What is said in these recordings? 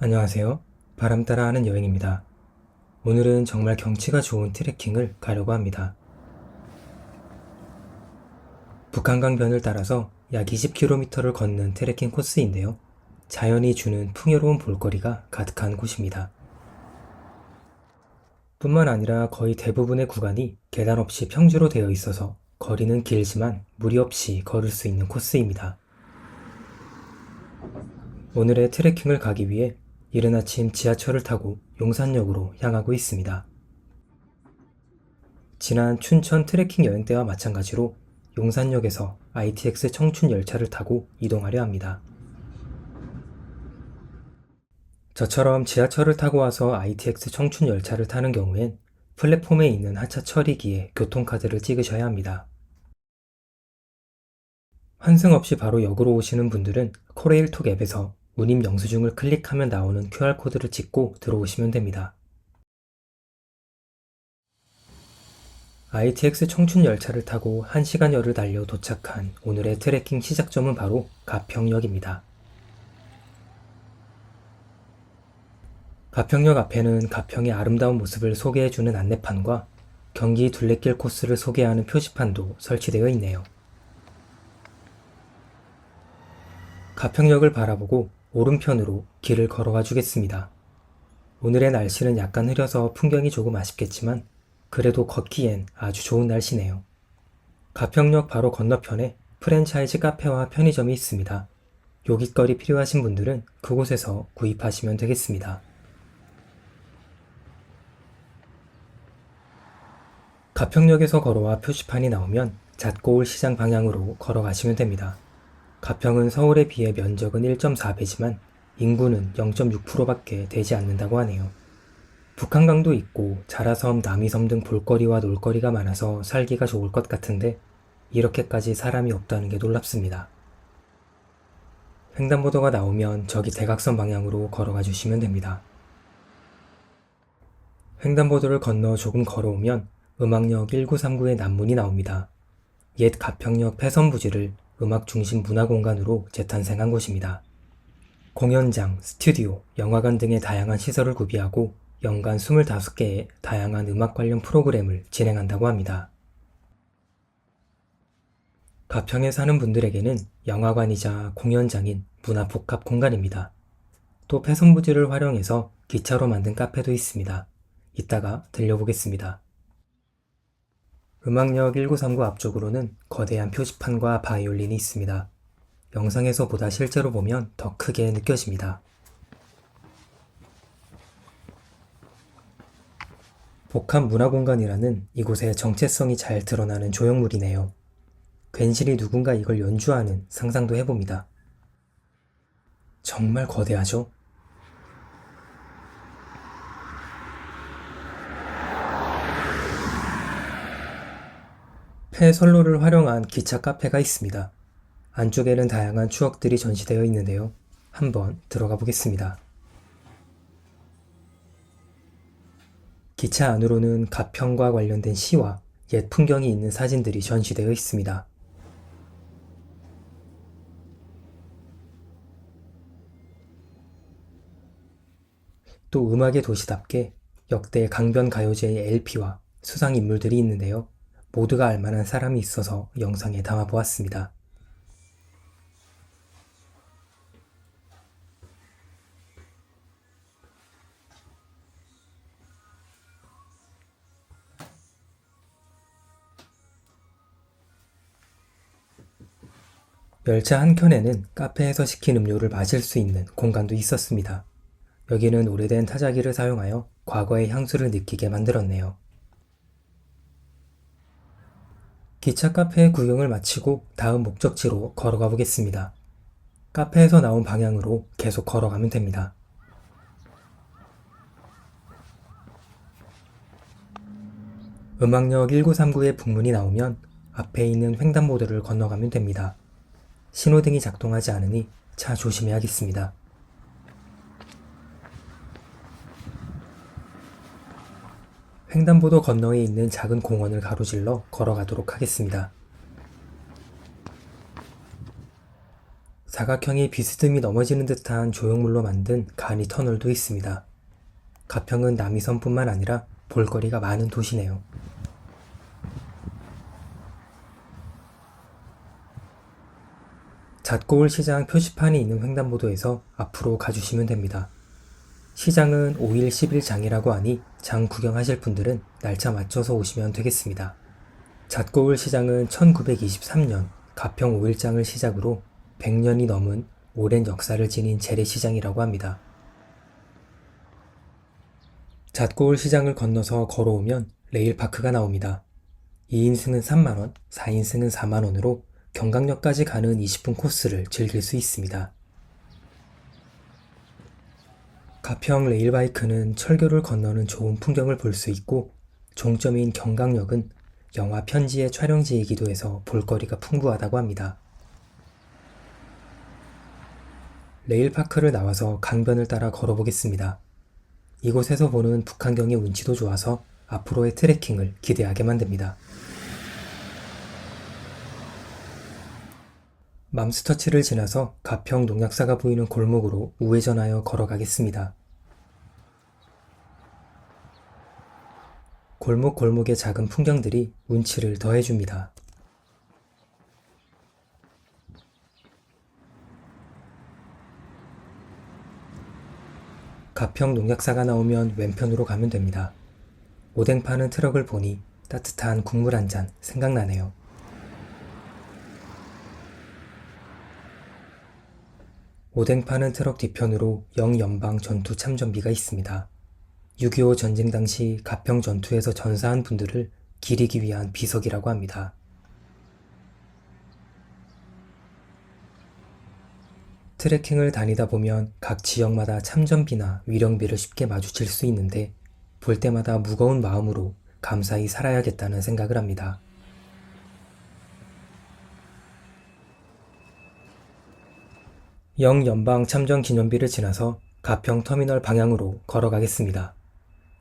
안녕하세요. 바람 따라 하는 여행입니다. 오늘은 정말 경치가 좋은 트레킹을 가려고 합니다. 북한강변을 따라서 약 20km를 걷는 트레킹 코스인데요. 자연이 주는 풍요로운 볼거리가 가득한 곳입니다. 뿐만 아니라 거의 대부분의 구간이 계단 없이 평지로 되어 있어서 거리는 길지만 무리 없이 걸을 수 있는 코스입니다. 오늘의 트레킹을 가기 위해 이른 아침 지하철을 타고 용산역으로 향하고 있습니다. 지난 춘천 트레킹 여행 때와 마찬가지로 용산역에서 ITX 청춘 열차를 타고 이동하려 합니다. 저처럼 지하철을 타고 와서 ITX 청춘 열차를 타는 경우엔 플랫폼에 있는 하차 처리기에 교통카드를 찍으셔야 합니다. 환승 없이 바로 역으로 오시는 분들은 코레일톡 앱에서 운임 영수증을 클릭하면 나오는 QR코드를 찍고 들어오시면 됩니다. ITX 청춘 열차를 타고 1시간여를 달려 도착한 오늘의 트레킹 시작점은 바로 가평역입니다. 가평역 앞에는 가평의 아름다운 모습을 소개해주는 안내판과 경기 둘레길 코스를 소개하는 표지판도 설치되어 있네요. 가평역을 바라보고 오른편으로 길을 걸어가 주겠습니다. 오늘의 날씨는 약간 흐려서 풍경이 조금 아쉽겠지만 그래도 걷기엔 아주 좋은 날씨네요. 가평역 바로 건너편에 프랜차이즈 카페와 편의점이 있습니다. 요깃거리 필요하신 분들은 그곳에서 구입하시면 되겠습니다. 가평역에서 걸어와 표지판이 나오면 잣고울 시장 방향으로 걸어가시면 됩니다. 가평은 서울에 비해 면적은 1.4배지만 인구는 0.6%밖에 되지 않는다고 하네요. 북한강도 있고 자라섬, 남이섬 등 볼거리와 놀거리가 많아서 살기가 좋을 것 같은데 이렇게까지 사람이 없다는 게 놀랍습니다. 횡단보도가 나오면 저기 대각선 방향으로 걸어가 주시면 됩니다. 횡단보도를 건너 조금 걸어오면 음악역 1939의 난문이 나옵니다. 옛 가평역 폐선부지를 음악 중심 문화공간으로 재탄생한 곳입니다. 공연장, 스튜디오, 영화관 등의 다양한 시설을 구비하고 연간 25개의 다양한 음악 관련 프로그램을 진행한다고 합니다. 가평에 사는 분들에게는 영화관이자 공연장인 문화복합 공간입니다. 또 폐선부지를 활용해서 기차로 만든 카페도 있습니다. 이따가 들려보겠습니다. 음악역 1939 앞쪽으로는 거대한 표지판과 바이올린이 있습니다. 영상에서보다 실제로 보면 더 크게 느껴집니다. 복합문화공간이라는 이곳의 정체성이 잘 드러나는 조형물이네요. 괜시리 누군가 이걸 연주하는 상상도 해봅니다. 정말 거대하죠? 폐선로를 활용한 기차 카페가 있습니다. 안쪽에는 다양한 추억들이 전시되어 있는데요. 한번 들어가 보겠습니다. 기차 안으로는 가평과 관련된 시와 옛 풍경이 있는 사진들이 전시되어 있습니다. 또 음악의 도시답게 역대 강변가요제의 LP와 수상인물들이 있는데요. 모두가 알만한 사람이 있어서 영상에 담아보았습니다. 열차 한켠에는 카페에서 시킨 음료를 마실 수 있는 공간도 있었습니다. 여기는 오래된 타자기를 사용하여 과거의 향수를 느끼게 만들었네요. 기차 카페의 구경을 마치고 다음 목적지로 걸어가 보겠습니다. 카페에서 나온 방향으로 계속 걸어가면 됩니다. 음악역 1939의 북문이 나오면 앞에 있는 횡단보도를 건너가면 됩니다. 신호등이 작동하지 않으니 차 조심해야겠습니다. 횡단보도 건너에 있는 작은 공원을 가로질러 걸어가도록 하겠습니다. 사각형이 비스듬히 넘어지는 듯한 조형물로 만든 간이 터널도 있습니다. 가평은 남이섬뿐만 아니라 볼거리가 많은 도시네요. 잣고울 시장 표시판이 있는 횡단보도에서 앞으로 가주시면 됩니다. 시장은 5일 10일 장이라고 하니 장 구경하실 분들은 날짜 맞춰서 오시면 되겠습니다. 잣고울 시장은 1923년 가평 5일장을 시작으로 100년이 넘은 오랜 역사를 지닌 재래시장이라고 합니다. 잣고울 시장을 건너서 걸어오면 레일파크가 나옵니다. 2인승은 3만원, 4인승은 4만원으로 경강역까지 가는 20분 코스를 즐길 수 있습니다. 가평 레일바이크는 철교를 건너는 좋은 풍경을 볼 수 있고 종점인 경강역은 영화 편지의 촬영지이기도 해서 볼거리가 풍부하다고 합니다. 레일파크를 나와서 강변을 따라 걸어보겠습니다. 이곳에서 보는 북한경의 운치도 좋아서 앞으로의 트레킹을 기대하게 만듭니다. 맘스터치를 지나서 가평 농약사가 보이는 골목으로 우회전하여 걸어가겠습니다. 골목골목의 작은 풍경들이 운치를 더해줍니다. 가평 농약사가 나오면 왼편으로 가면 됩니다. 오뎅 파는 트럭을 보니 따뜻한 국물 한 잔 생각나네요. 오뎅 파는 트럭 뒤편으로 영연방 전투 참전비가 있습니다. 6.25 전쟁 당시 가평 전투에서 전사한 분들을 기리기 위한 비석이라고 합니다. 트레킹을 다니다 보면 각 지역마다 참전비나 위령비를 쉽게 마주칠 수 있는데 볼 때마다 무거운 마음으로 감사히 살아야겠다는 생각을 합니다. 영연방 참전 기념비를 지나서 가평 터미널 방향으로 걸어가겠습니다.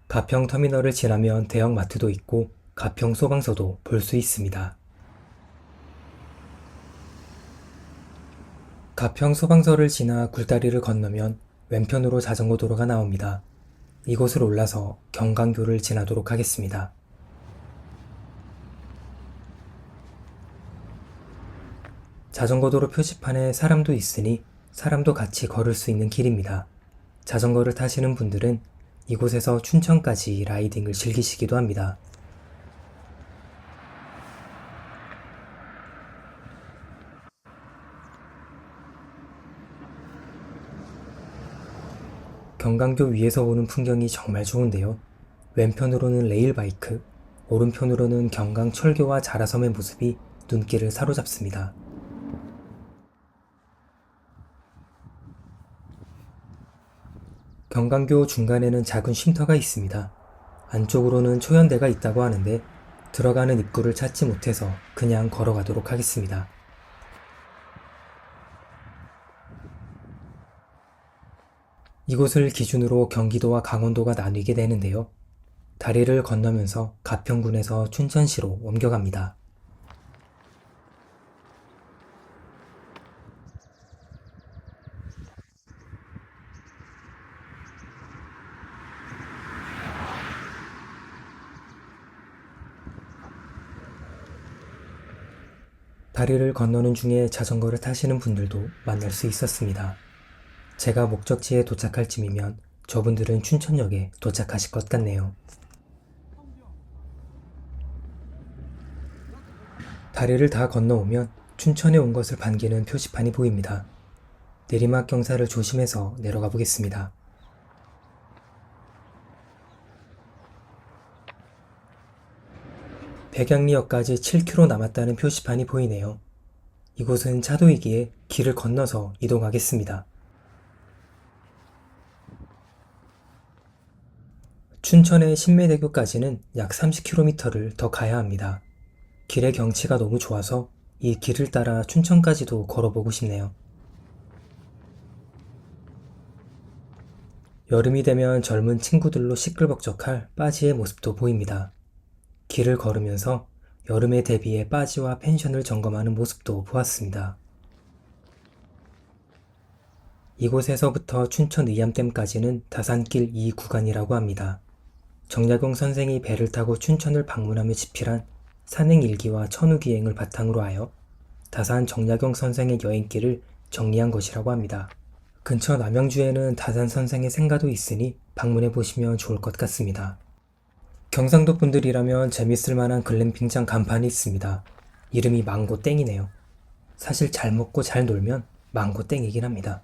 가평 터미널을 지나면 대형마트도 있고 가평 소방서도 볼 수 있습니다. 가평 소방서를 지나 굴다리를 건너면 왼편으로 자전거 도로가 나옵니다. 이곳을 올라서 경강교를 지나도록 하겠습니다. 자전거 도로 표지판에 사람도 있으니 사람도 같이 걸을 수 있는 길입니다. 자전거를 타시는 분들은 이곳에서 춘천까지 라이딩을 즐기시기도 합니다. 경강교 위에서 보는 풍경이 정말 좋은데요. 왼편으로는 레일바이크, 오른편으로는 경강철교와 자라섬의 모습이 눈길을 사로잡습니다. 경강교 중간에는 작은 쉼터가 있습니다. 안쪽으로는 초연대가 있다고 하는데 들어가는 입구를 찾지 못해서 그냥 걸어가도록 하겠습니다. 이곳을 기준으로 경기도와 강원도가 나뉘게 되는데요. 다리를 건너면서 가평군에서 춘천시로 옮겨갑니다. 다리를 건너는 중에 자전거를 타시는 분들도 만날 수 있었습니다. 제가 목적지에 도착할 쯤이면 저분들은 춘천역에 도착하실 것 같네요. 다리를 다 건너오면 춘천에 온 것을 반기는 표지판이 보입니다. 내리막 경사를 조심해서 내려가 보겠습니다. 백양리역까지 7km 남았다는 표시판이 보이네요. 이곳은 차도이기에 길을 건너서 이동하겠습니다. 춘천의 신매대교까지는 약 30km를 더 가야 합니다. 길의 경치가 너무 좋아서 이 길을 따라 춘천까지도 걸어보고 싶네요. 여름이 되면 젊은 친구들로 시끌벅적할 빠지의 모습도 보입니다. 길을 걸으면서 여름에 대비해 빠지와 펜션을 점검하는 모습도 보았습니다. 이곳에서부터 춘천 의암댐까지는 다산길 2구간이라고 합니다. 정약용 선생이 배를 타고 춘천을 방문하며 집필한 산행일기와 천우기행을 바탕으로 하여 다산 정약용 선생의 여행길을 정리한 것이라고 합니다. 근처 남양주에는 다산 선생의 생가도 있으니 방문해 보시면 좋을 것 같습니다. 경상도 분들이라면 재밌을 만한 글램핑장 간판이 있습니다. 이름이 망고땡이네요. 사실 잘 먹고 잘 놀면 망고땡이긴 합니다.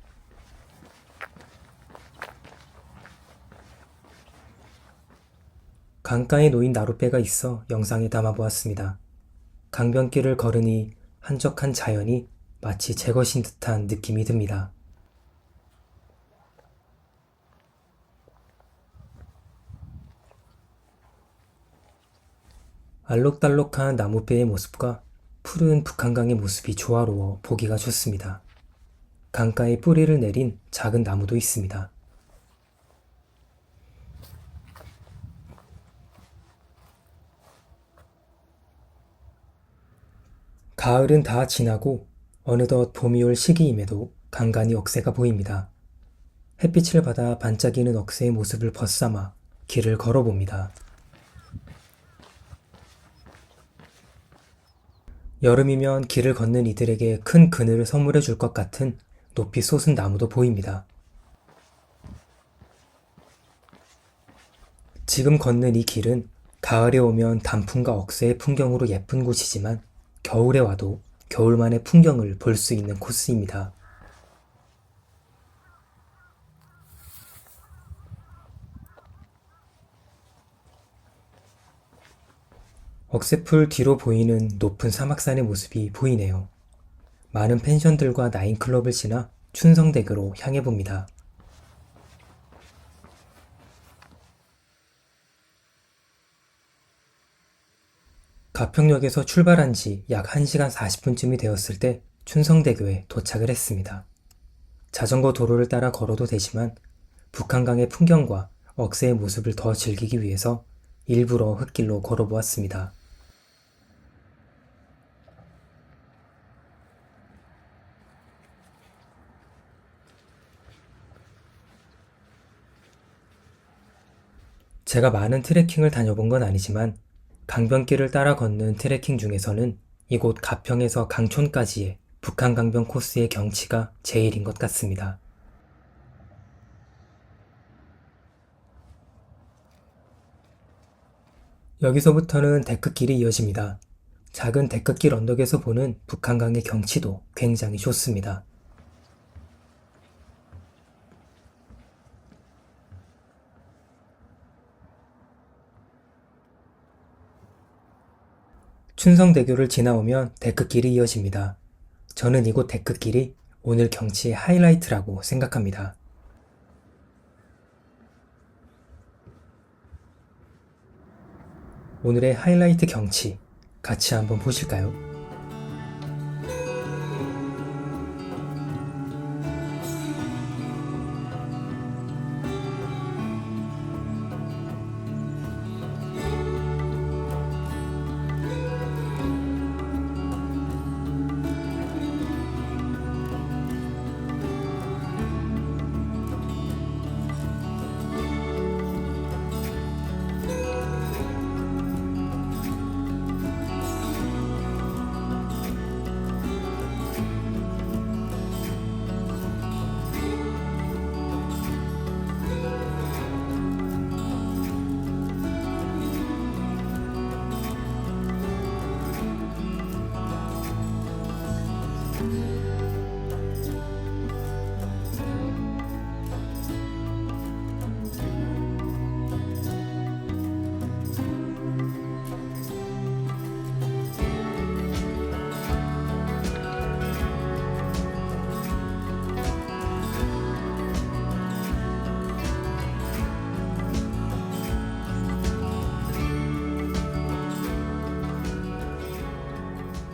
강가에 놓인 나룻배가 있어 영상에 담아보았습니다. 강변길을 걸으니 한적한 자연이 마치 제 것인 듯한 느낌이 듭니다. 알록달록한 나무배의 모습과 푸른 북한강의 모습이 조화로워 보기가 좋습니다. 강가에 뿌리를 내린 작은 나무도 있습니다. 가을은 다 지나고 어느덧 봄이 올 시기임에도 간간히 억새가 보입니다. 햇빛을 받아 반짝이는 억새의 모습을 벗삼아 길을 걸어봅니다. 여름이면 길을 걷는 이들에게 큰 그늘을 선물해 줄 것 같은 높이 솟은 나무도 보입니다. 지금 걷는 이 길은 가을에 오면 단풍과 억새의 풍경으로 예쁜 곳이지만 겨울에 와도 겨울만의 풍경을 볼 수 있는 코스입니다. 억새풀 뒤로 보이는 높은 사막산의 모습이 보이네요. 많은 펜션들과 나인클럽을 지나 춘성대교로 향해 봅니다. 가평역에서 출발한 지 약 1시간 40분쯤이 되었을 때 춘성대교에 도착을 했습니다. 자전거 도로를 따라 걸어도 되지만 북한강의 풍경과 억새의 모습을 더 즐기기 위해서 일부러 흙길로 걸어보았습니다. 제가 많은 트레킹을 다녀본 건 아니지만 강변길을 따라 걷는 트레킹 중에서는 이곳 가평에서 강촌까지의 북한강변 코스의 경치가 제일인 것 같습니다. 여기서부터는 데크길이 이어집니다. 작은 데크길 언덕에서 보는 북한강의 경치도 굉장히 좋습니다. 춘성대교를 지나오면 데크길이 이어집니다. 저는 이곳 데크길이 오늘 경치의 하이라이트라고 생각합니다. 오늘의 하이라이트 경치 같이 한번 보실까요?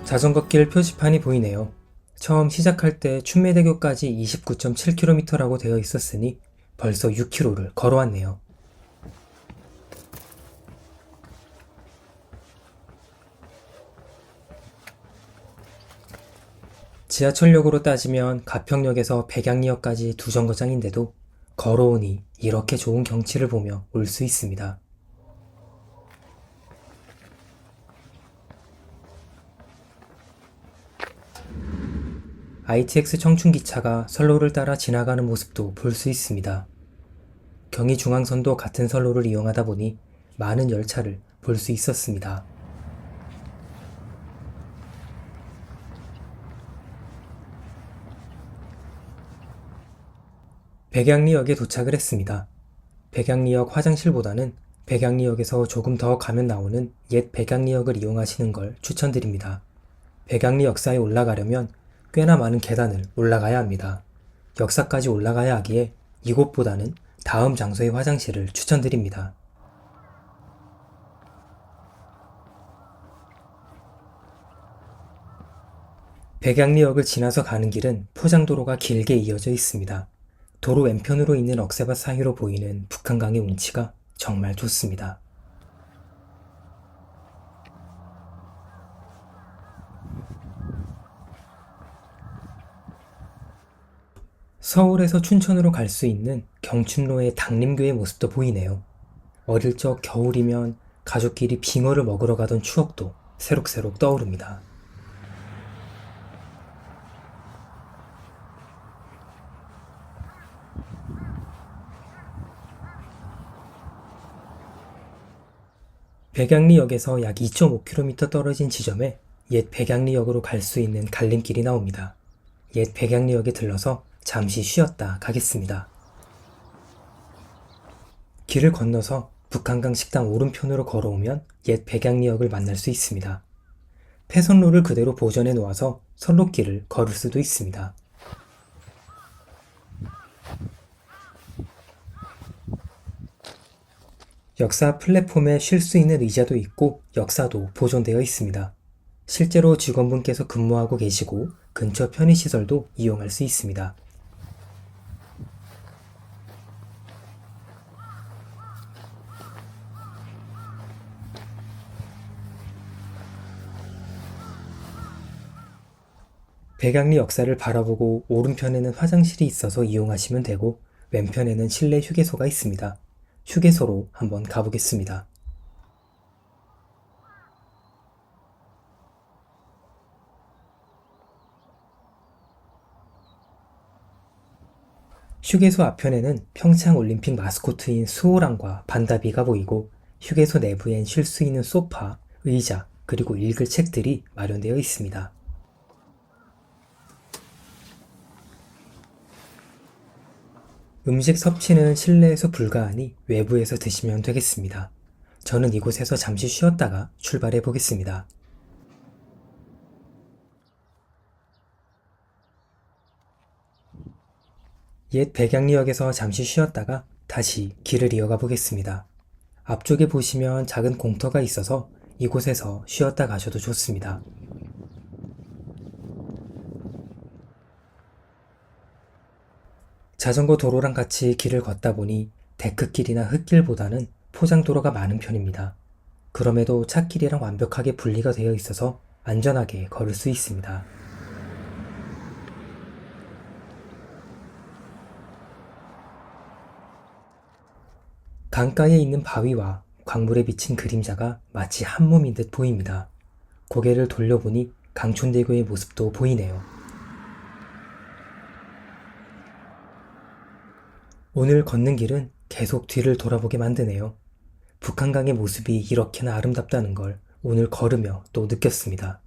자전거길 표지판이 보이네요. 처음 시작할 때 춘매대교까지 29.7km라고 되어 있었으니 벌써 6km를 걸어왔네요. 지하철역으로 따지면 가평역에서 백양리역까지 두 정거장인데도 걸어오니 이렇게 좋은 경치를 보며 올 수 있습니다. ITX 청춘기차가 선로를 따라 지나가는 모습도 볼 수 있습니다. 경의중앙선도 같은 선로를 이용하다 보니 많은 열차를 볼 수 있었습니다. 백양리역에 도착을 했습니다. 백양리역 화장실보다는 백양리역에서 조금 더 가면 나오는 옛 백양리역을 이용하시는 걸 추천드립니다. 백양리 역사에 올라가려면 꽤나 많은 계단을 올라가야 합니다. 역사까지 올라가야 하기에 이곳보다는 다음 장소의 화장실을 추천드립니다. 백양리역을 지나서 가는 길은 포장도로가 길게 이어져 있습니다. 도로 왼편으로 있는 억새밭 사이로 보이는 북한강의 운치가 정말 좋습니다. 서울에서 춘천으로 갈 수 있는 경춘로의 당림교의 모습도 보이네요. 어릴 적 겨울이면 가족끼리 빙어를 먹으러 가던 추억도 새록새록 떠오릅니다. 백양리역에서 약 2.5km 떨어진 지점에 옛 백양리역으로 갈 수 있는 갈림길이 나옵니다. 옛 백양리역에 들러서 잠시 쉬었다 가겠습니다. 길을 건너서 북한강 식당 오른편으로 걸어오면 옛 백양리역을 만날 수 있습니다. 폐선로를 그대로 보존해 놓아서 선로길을 걸을 수도 있습니다. 역사 플랫폼에 쉴 수 있는 의자도 있고 역사도 보존되어 있습니다. 실제로 직원분께서 근무하고 계시고 근처 편의시설도 이용할 수 있습니다. 백양리 역사를 바라보고 오른편에는 화장실이 있어서 이용하시면 되고 왼편에는 실내 휴게소가 있습니다. 휴게소로 한번 가보겠습니다. 휴게소 앞편에는 평창올림픽 마스코트인 수호랑과 반다비가 보이고 휴게소 내부엔 쉴 수 있는 소파, 의자, 그리고 읽을 책들이 마련되어 있습니다. 음식 섭취는 실내에서 불가하니 외부에서 드시면 되겠습니다. 저는 이곳에서 잠시 쉬었다가 출발해 보겠습니다. 옛 백양리역에서 잠시 쉬었다가 다시 길을 이어가 보겠습니다. 앞쪽에 보시면 작은 공터가 있어서 이곳에서 쉬었다 가셔도 좋습니다. 자전거 도로랑 같이 길을 걷다 보니 데크길이나 흙길보다는 포장도로가 많은 편입니다. 그럼에도 찻길이랑 완벽하게 분리가 되어 있어서 안전하게 걸을 수 있습니다. 강가에 있는 바위와 광물에 비친 그림자가 마치 한 몸인 듯 보입니다. 고개를 돌려보니 강촌대교의 모습도 보이네요. 오늘 걷는 길은 계속 뒤를 돌아보게 만드네요. 북한강의 모습이 이렇게나 아름답다는 걸 오늘 걸으며 또 느꼈습니다.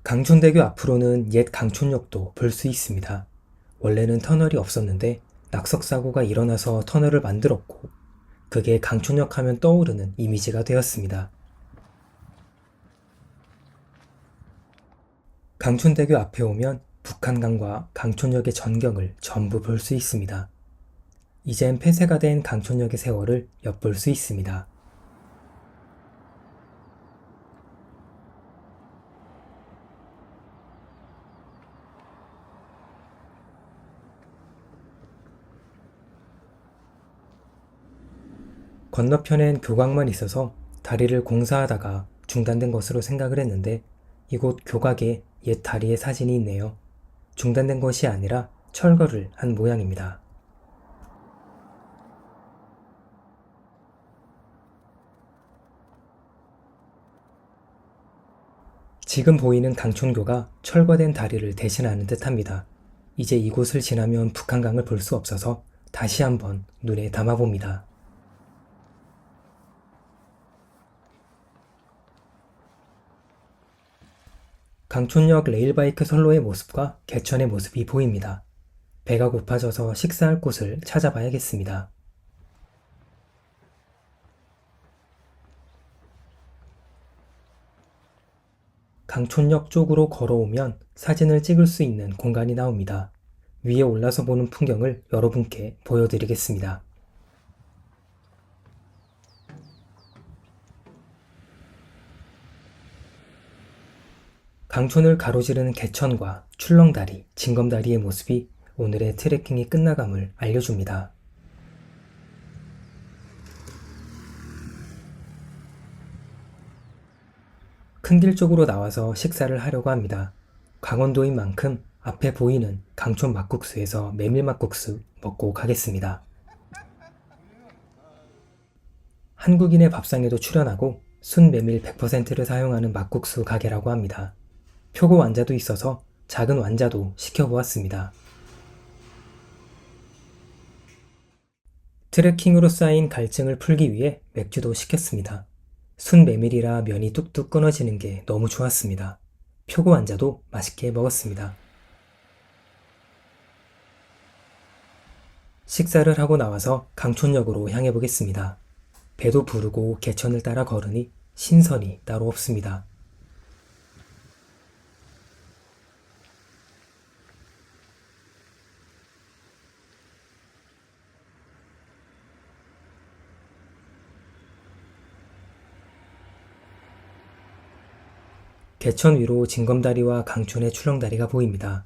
강촌대교 앞으로는 옛 강촌역도 볼 수 있습니다. 원래는 터널이 없었는데 낙석사고가 일어나서 터널을 만들었고 그게 강촌역 하면 떠오르는 이미지가 되었습니다. 강촌대교 앞에 오면 북한강과 강촌역의 전경을 전부 볼 수 있습니다. 이젠 폐쇄가 된 강촌역의 세월을 엿볼 수 있습니다. 건너편엔 교각만 있어서 다리를 공사하다가 중단된 것으로 생각을 했는데 이곳 교각에 옛 다리의 사진이 있네요. 중단된 것이 아니라 철거를 한 모양입니다. 지금 보이는 강촌교가 철거된 다리를 대신하는 듯합니다. 이제 이곳을 지나면 북한강을 볼 수 없어서 다시 한번 눈에 담아봅니다. 강촌역 레일바이크 선로의 모습과 개천의 모습이 보입니다. 배가 고파져서 식사할 곳을 찾아봐야겠습니다. 강촌역 쪽으로 걸어오면 사진을 찍을 수 있는 공간이 나옵니다. 위에 올라서 보는 풍경을 여러분께 보여드리겠습니다. 강촌을 가로지르는 개천과 출렁다리, 징검다리의 모습이 오늘의 트레킹이 끝나감을 알려줍니다. 큰 길 쪽으로 나와서 식사를 하려고 합니다. 강원도인 만큼 앞에 보이는 강촌 막국수에서 메밀막국수 먹고 가겠습니다. 한국인의 밥상에도 출연하고 순메밀 100%를 사용하는 막국수 가게라고 합니다. 표고 완자도 있어서 작은 완자도 시켜보았습니다. 트레킹으로 쌓인 갈증을 풀기 위해 맥주도 시켰습니다. 순메밀이라 면이 뚝뚝 끊어지는 게 너무 좋았습니다. 표고 완자도 맛있게 먹었습니다. 식사를 하고 나와서 강촌역으로 향해 보겠습니다. 배도 부르고 개천을 따라 걸으니 신선이 따로 없습니다. 개천 위로 징검다리와 강촌의 출렁다리가 보입니다.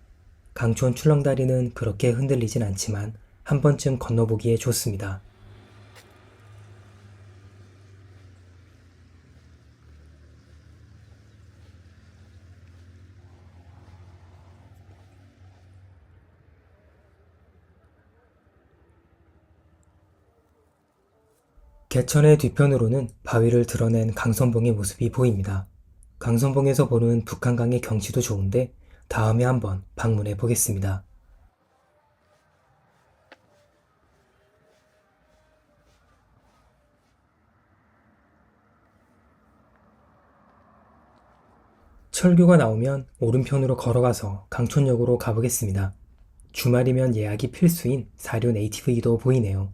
강촌 출렁다리는 그렇게 흔들리진 않지만 한 번쯤 건너보기에 좋습니다. 개천의 뒤편으로는 바위를 드러낸 강선봉의 모습이 보입니다. 강선봉에서 보는 북한강의 경치도 좋은데 다음에 한번 방문해 보겠습니다. 철교가 나오면 오른편으로 걸어가서 강촌역으로 가보겠습니다. 주말이면 예약이 필수인 사료 네이티브이도 보이네요.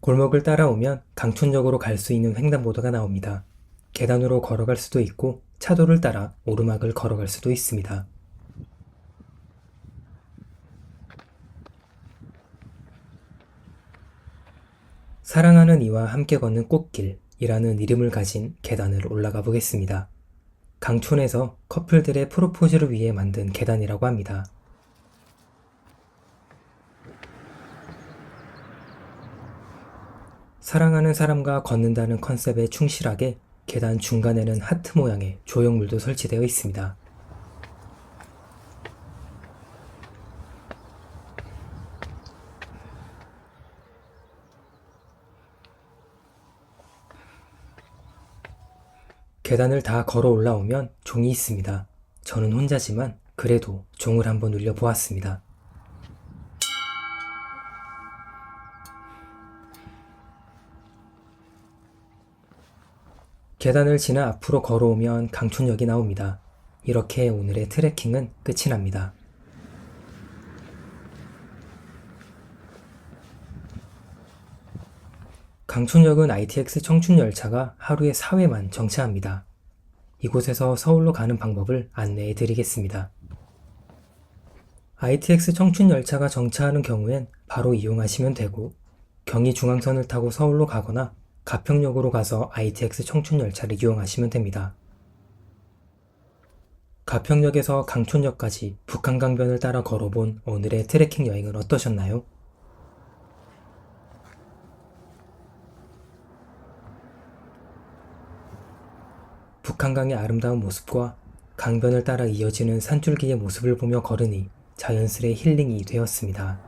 골목을 따라오면 강촌역으로 갈 수 있는 횡단보도가 나옵니다. 계단으로 걸어갈 수도 있고 차도를 따라 오르막을 걸어갈 수도 있습니다. 사랑하는 이와 함께 걷는 꽃길이라는 이름을 가진 계단을 올라가 보겠습니다. 강촌에서 커플들의 프로포즈를 위해 만든 계단이라고 합니다. 사랑하는 사람과 걷는다는 컨셉에 충실하게 계단 중간에는 하트 모양의 조형물도 설치되어 있습니다. 계단을 다 걸어 올라오면 종이 있습니다. 저는 혼자지만 그래도 종을 한번 울려 보았습니다. 계단을 지나 앞으로 걸어오면 강촌역이 나옵니다. 이렇게 오늘의 트레킹은 끝이 납니다. 강촌역은 ITX 청춘열차가 하루에 4회만 정차합니다. 이곳에서 서울로 가는 방법을 안내해 드리겠습니다. ITX 청춘열차가 정차하는 경우엔 바로 이용하시면 되고 경의중앙선을 타고 서울로 가거나 가평역으로 가서 ITX 청춘열차를 이용하시면 됩니다. 가평역에서 강촌역까지 북한강변을 따라 걸어본 오늘의 트레킹 여행은 어떠셨나요? 북한강의 아름다운 모습과 강변을 따라 이어지는 산줄기의 모습을 보며 걸으니 자연스레 힐링이 되었습니다.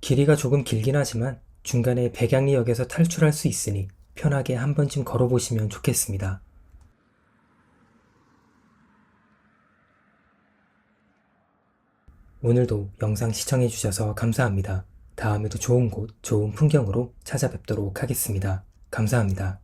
길이가 조금 길긴 하지만 중간에 백양리역에서 탈출할 수 있으니 편하게 한 번쯤 걸어보시면 좋겠습니다. 오늘도 영상 시청해주셔서 감사합니다. 다음에도 좋은 곳, 좋은 풍경으로 찾아뵙도록 하겠습니다. 감사합니다.